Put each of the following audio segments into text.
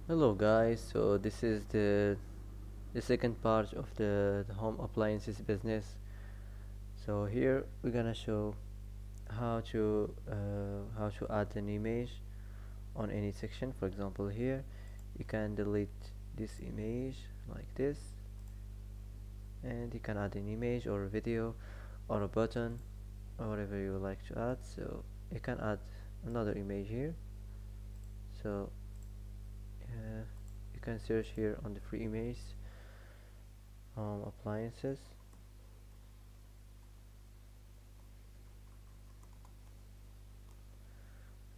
Hello guys, so this is the second part of the home appliances business. So here we're gonna show how to add an image on any section. For example, here you can delete this image like this, and you can add an image or a video or a button or whatever you would like to add. So you can add another image here. So uh, you can search here on the free image home appliances.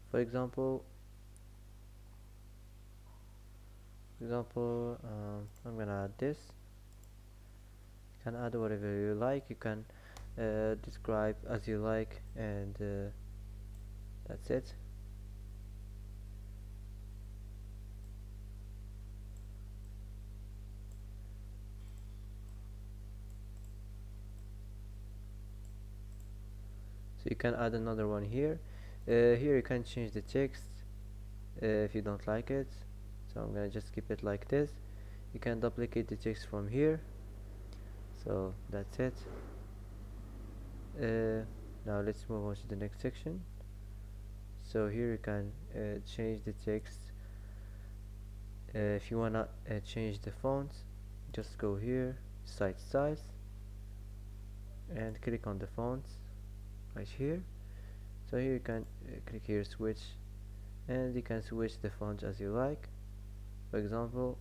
For example, I'm gonna add this. You can add whatever you like. You can describe as you like, and that's it. So you can add another one here. Here you can change the text if you don't like it. So I'm gonna just keep it like this. You can duplicate the text from here. So that's it. Now let's move on to the next section. So here you can change the text. If you wanna change the font, just go here, site size, and click on the font right here. So here you can click here switch, and you can switch the font as you like. For example,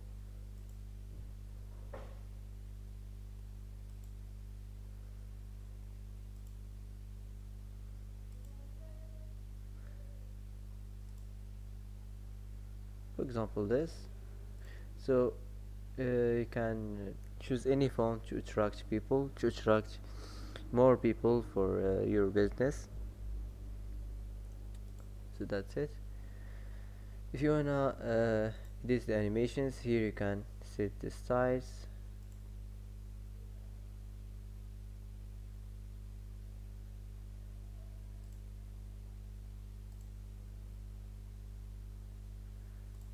this. So you can choose any font to attract people, to attract more people for your business. So that's it. If you wanna edit the animations, here you can set the size.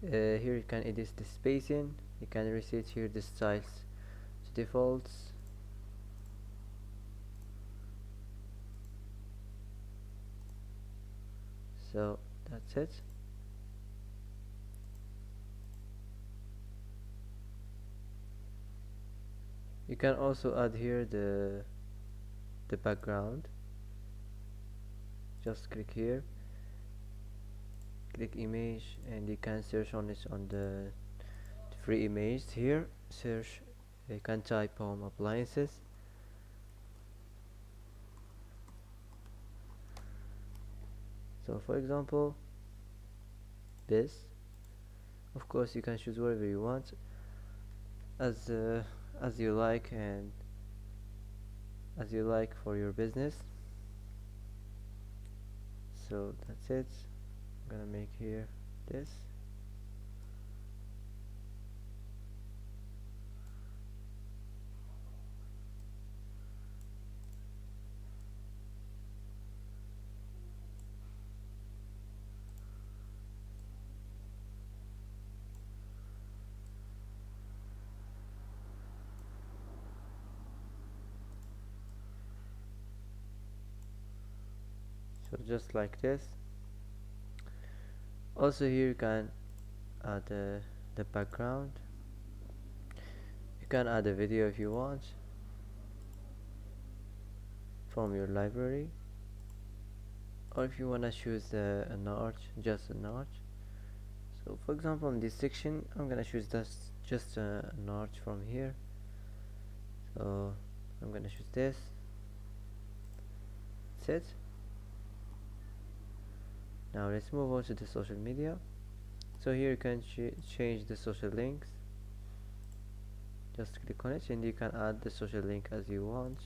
Here you can edit the spacing. You can reset here the styles to defaults. So that's it. You can also add here the background. Just click here, click image, and you can search on it on the free image here. Search, you can type home appliances. So for example, this. Of course, you can choose whatever you want as you like, and as you like for your business. So that's it. I'm gonna make here this. So just like this. Also here you can add the background. You can add a video if you want from your library, or if you wanna choose an arch, just an arch. So for example, in this section I'm gonna choose just an arch from here. So I'm gonna choose this. That's it. Now let's move on to the social media. So here you can change the social links. Just click on it and you can add the social link as you want.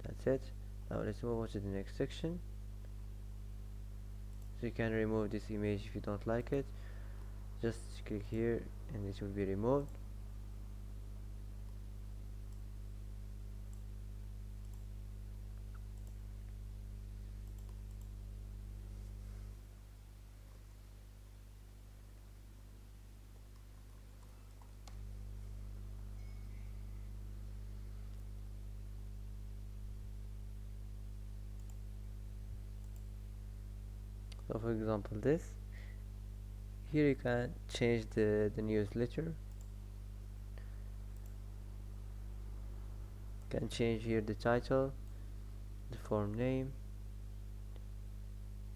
That's it. Now let's move on to the next section. So you can remove this image if you don't like it. Just click here and it will be removed. So for example, this here you can change the newsletter. You can change here the title, the form name,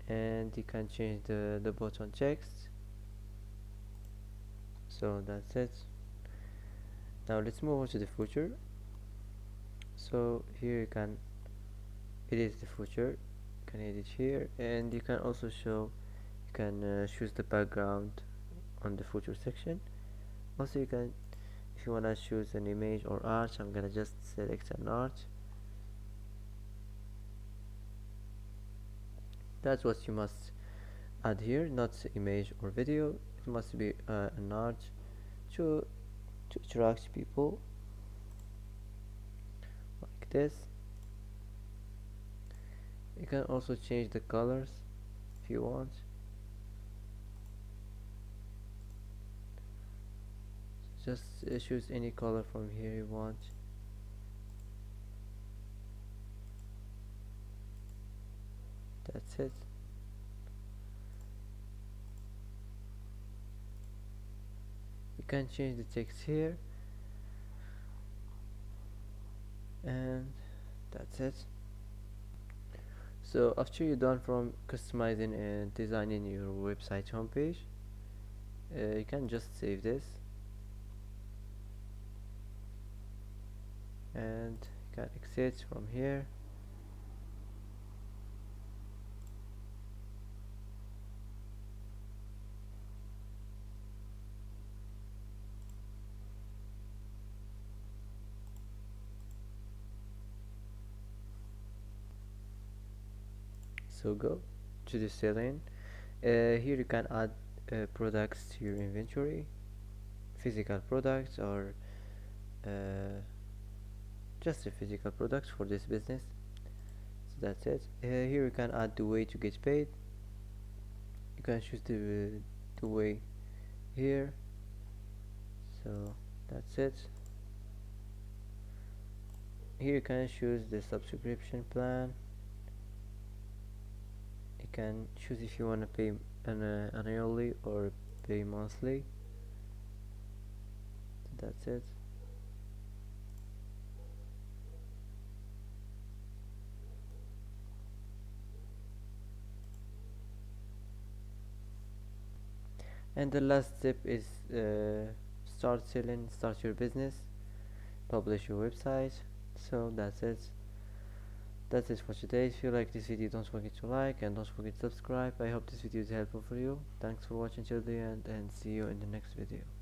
and you can change the button text. So that's it. Now let's move on to the footer. So here you can edit the footer. You can edit here, and you can also show, you can choose the background on the footer section. Also you can, if you wanna choose an image or art, I'm gonna just select an art. That's what you must add here, not image or video. It must be an art to attract people, like this. You can also change the colors if you want. Just choose any color from here you want. That's it. You can change the text here, and that's it. So after you're done from customizing and designing your website homepage, you can just save this, and you can exit from here. So go to the selling. Here you can add products to your inventory, physical products, or just a physical product for this business. So that's it. Here you can add the way to get paid. You can choose the way here. So that's it. Here you can choose the subscription plan. You can choose if you want to pay annually or pay monthly. So that's it. And the last step is start selling, start your business, publish your website. So that's it for today. If you like this video, don't forget to like and don't forget to subscribe. I hope this video is helpful for you. Thanks for watching till the end, and see you in the next video.